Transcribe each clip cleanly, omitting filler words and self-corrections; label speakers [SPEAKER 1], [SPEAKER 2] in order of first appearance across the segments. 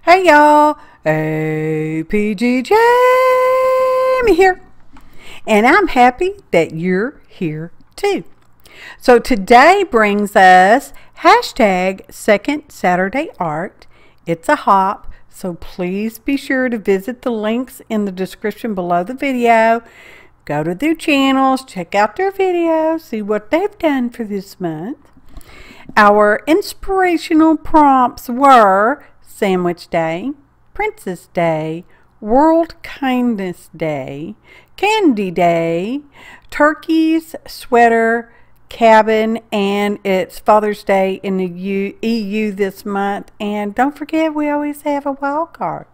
[SPEAKER 1] Hey y'all, APG Jamie here, and I'm happy that you're here too. So today brings us hashtag Second Saturday Art. It's a hop, so please be sure to visit the links in the description below the video. Go to their channels, check out their videos, see what they've done for this month. Our inspirational prompts were Sandwich Day, Princess Day, World Kindness Day, Candy Day, Turkeys, Sweater, Cabin, and it's Father's Day in the EU this month. And don't forget, we always have a wild card.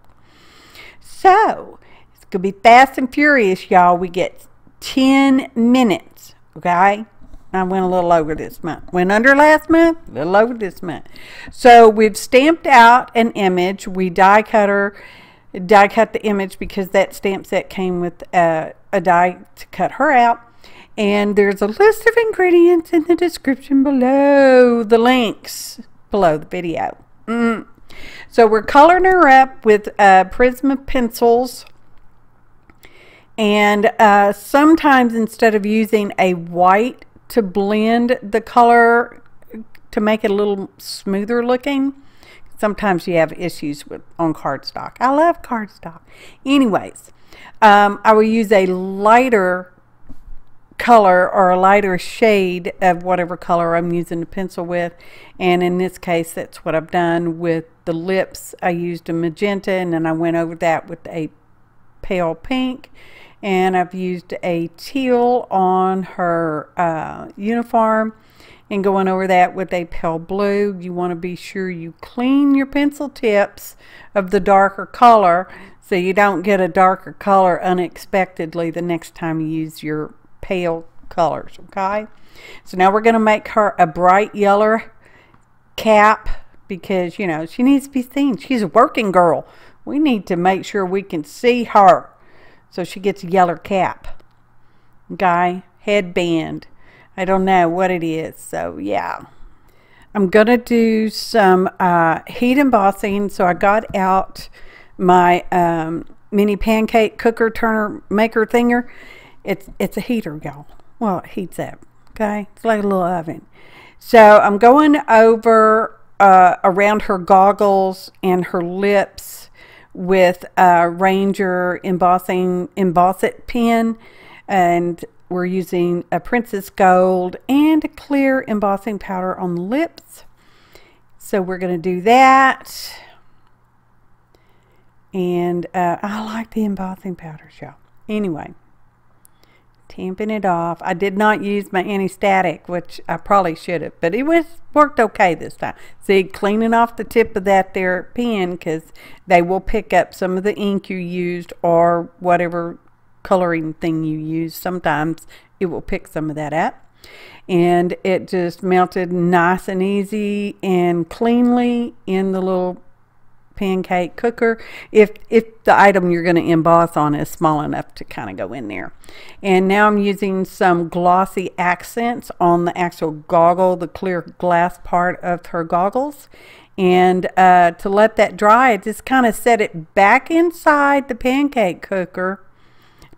[SPEAKER 1] So, it's going to be fast and furious, y'all. We get 10 minutes, okay? I went a little over this month. Went under last month, a little over this month. So we've stamped out an image. We die cut the image because that stamp set came with a die to cut her out. And there's a list of ingredients in the description below the links below the video. So we're coloring her up with Prisma pencils. And sometimes instead of using a white to blend the color to make it a little smoother looking, sometimes you have issues on cardstock. I love cardstock. Anyways, I will use a lighter color or a lighter shade of whatever color I'm using the pencil with, and in this case that's what I've done with the lips. I used a magenta and then I went over that with a pale pink. And I've used a teal on her uniform and going over that with a pale blue. You want to be sure you clean your pencil tips of the darker color so you don't get a darker color unexpectedly the next time you use your pale colors, okay? So now we're going to make her a bright yellow cap because, you know, she needs to be seen. She's a working girl. We need to make sure we can see her. So she gets a yellow cap, okay, headband. I don't know what it is, so yeah. I'm going to do some heat embossing. So I got out my mini pancake cooker turner maker thinger. It's a heater, y'all. Well, it heats up, okay? It's like a little oven. So I'm going over around her goggles and her lips with a Ranger emboss it pen, and we're using a Princess Gold and a clear embossing powder on the lips. So we're going to do that, and I like the embossing powders, y'all. Anyway, tamping it off. I did not use my anti-static, which I probably should have, but it worked okay this time. See, cleaning off the tip of that there pen, because they will pick up some of the ink you used or whatever coloring thing you use. Sometimes it will pick some of that up. And it just melted nice and easy and cleanly in the little pancake cooker if the item you're going to emboss on is small enough to kind of go in there. And now I'm using some glossy accents on the actual goggle, the clear glass part of her goggles, and to let that dry, I just kind of set it back inside the pancake cooker,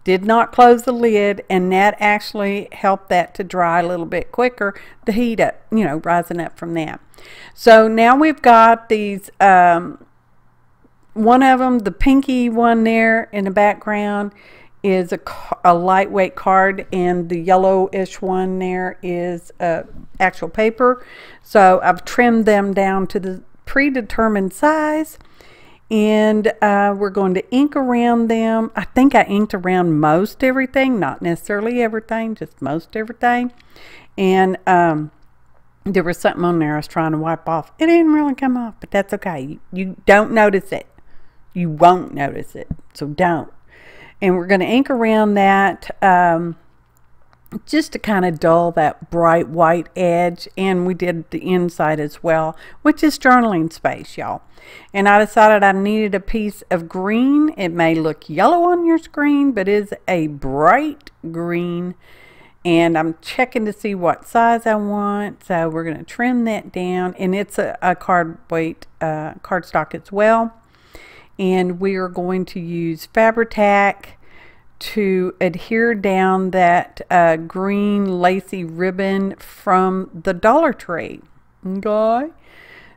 [SPEAKER 1] did not close the lid, and that actually helped that to dry a little bit quicker, the heat up, you know, rising up from that. So now we've got these one of them, the pinky one there in the background, is a lightweight card, and the yellowish one there is actual paper. So I've trimmed them down to the predetermined size, and we're going to ink around them. I think I inked around most everything, not necessarily everything, just most everything. And there was something on there I was trying to wipe off. It didn't really come off, but that's okay. You don't notice it. You won't notice it, so don't. And we're going to ink around that just to kind of dull that bright white edge. And we did the inside as well, which is journaling space, y'all. And I decided I needed a piece of green. It may look yellow on your screen, but is a bright green. And I'm checking to see what size I want. So we're going to trim that down. And it's a cardstock as well. and we are going to use fabriTac to adhere down that green lacy ribbon from the Dollar Tree. Okay,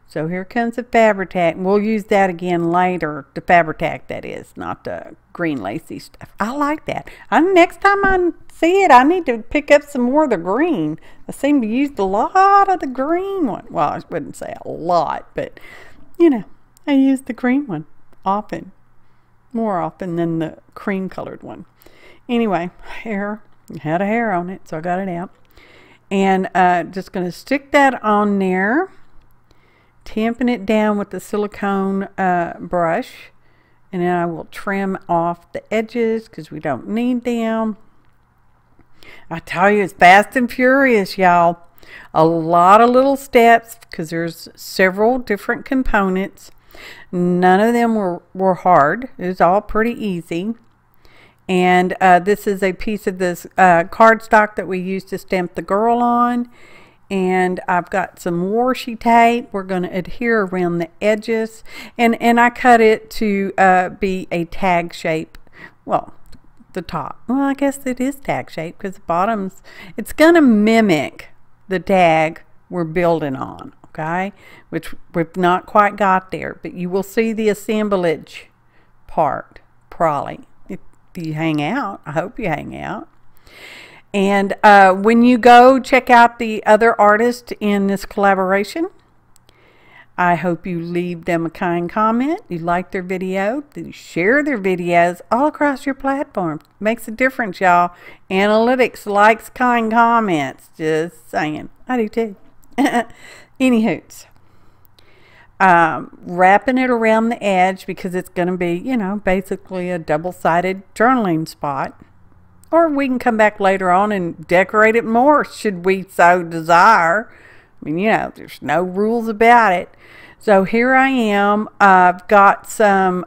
[SPEAKER 1] so here comes the fabriTac. We'll use that again later, the fabriTac that is, not the green lacy stuff. I like that. Next time I see it, I need to pick up some more of the green. I seem to use a lot of the green one. Well, I wouldn't say a lot, but you know, I use the green one often. More often than the cream colored one. Anyway, hair, had a hair on it, so I got it out. And just going to stick that on there, tamping it down with the silicone brush. And then I will trim off the edges because we don't need them. I tell you, it's fast and furious, y'all. A lot of little steps because there's several different components. None of them were hard. It was all pretty easy. And this is a piece of this cardstock that we used to stamp the girl on. And I've got some washi tape. We're going to adhere around the edges. And I cut it to be a tag shape. Well, the top. Well, I guess it is tag shape because the bottom's, it's going to mimic the tag we're building on. Okay, which we've not quite got there, but you will see the assemblage part probably if you hang out. I hope you hang out. And when you go check out the other artists in this collaboration, I hope you leave them a kind comment. You like their video, you share their videos all across your platform. Makes a difference, y'all. Analytics likes kind comments. Just saying. I do too. Anywhoots, wrapping it around the edge because it's going to be, you know, basically a double-sided journaling spot. Or we can come back later on and decorate it more should we so desire. I mean, you know, there's no rules about it. So here I am. I've got some,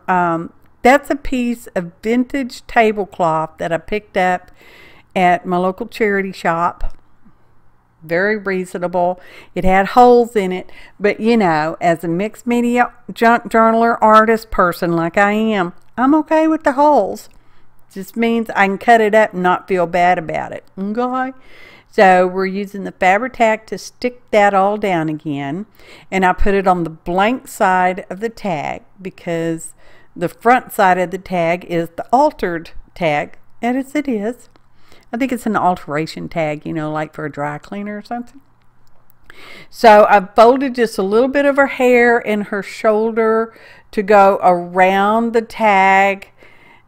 [SPEAKER 1] that's a piece of vintage tablecloth that I picked up at my local charity shop. Very reasonable. It had holes in it, but you know, as a mixed media junk journaler artist person like I am, I'm okay with the holes. Just means I can cut it up and not feel bad about it. Okay, so we're using the fabriTac to stick that all down again, and I put it on the blank side of the tag because the front side of the tag is the altered tag, and as it is. I think it's an alteration tag, you know, like for a dry cleaner or something. So I folded just a little bit of her hair and her shoulder to go around the tag.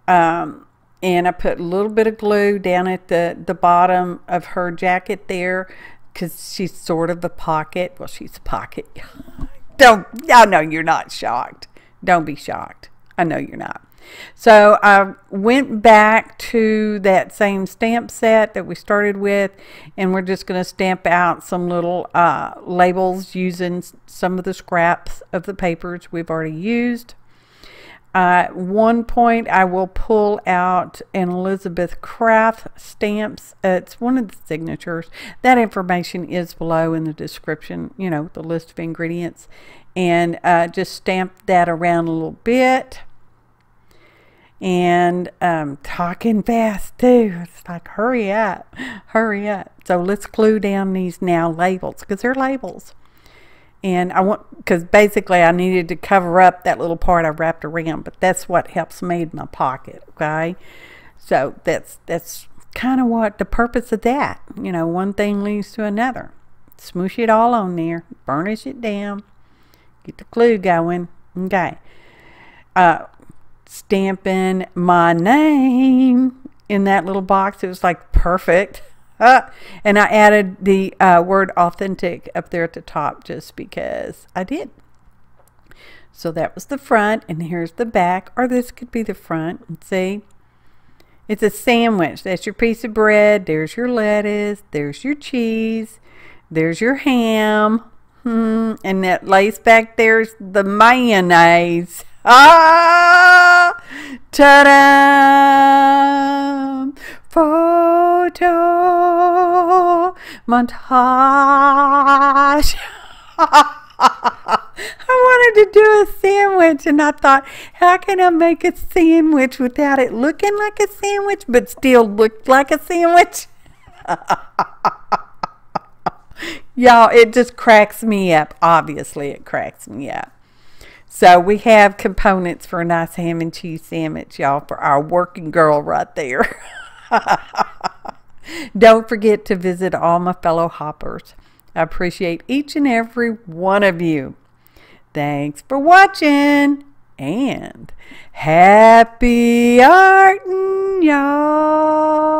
[SPEAKER 1] And I put a little bit of glue down at the bottom of her jacket there because she's sort of a pocket. Well, she's a pocket. I know you're not shocked. Don't be shocked. I know you're not. So I went back to that same stamp set that we started with, and we're just going to stamp out some little labels using some of the scraps of the papers we've already used. At one point I will pull out an Elizabeth Craft stamps. It's one of the signatures. That information is below in the description, you know, the list of ingredients, and just stamp that around a little bit. And talking fast too. It's like, hurry up, hurry up. So let's glue down these now labels because they're labels. And I want, because basically I needed to cover up that little part I wrapped around, but that's what helps made my pocket. Okay, so that's kind of what the purpose of that. You know, one thing leads to another. Smoosh it all on there, burnish it down, get the glue going. Okay. Stamping my name in that little box. It was like perfect. And I added the word authentic up there at the top just because I did. So that was the front, and here's the back, or this could be the front. And see, it's a sandwich. That's your piece of bread. There's your lettuce. There's your cheese. There's your ham. And that lace back there's the mayonnaise. Ah! Ta-da! Photo montage. I wanted to do a sandwich, and I thought, how can I make a sandwich without it looking like a sandwich, but still look like a sandwich? Y'all, it just cracks me up. Obviously, it cracks me up. So we have components for a nice ham and cheese sandwich, y'all, for our working girl right there. Don't forget to visit all my fellow hoppers. I appreciate each and every one of you. Thanks for watching, and happy arting, y'all.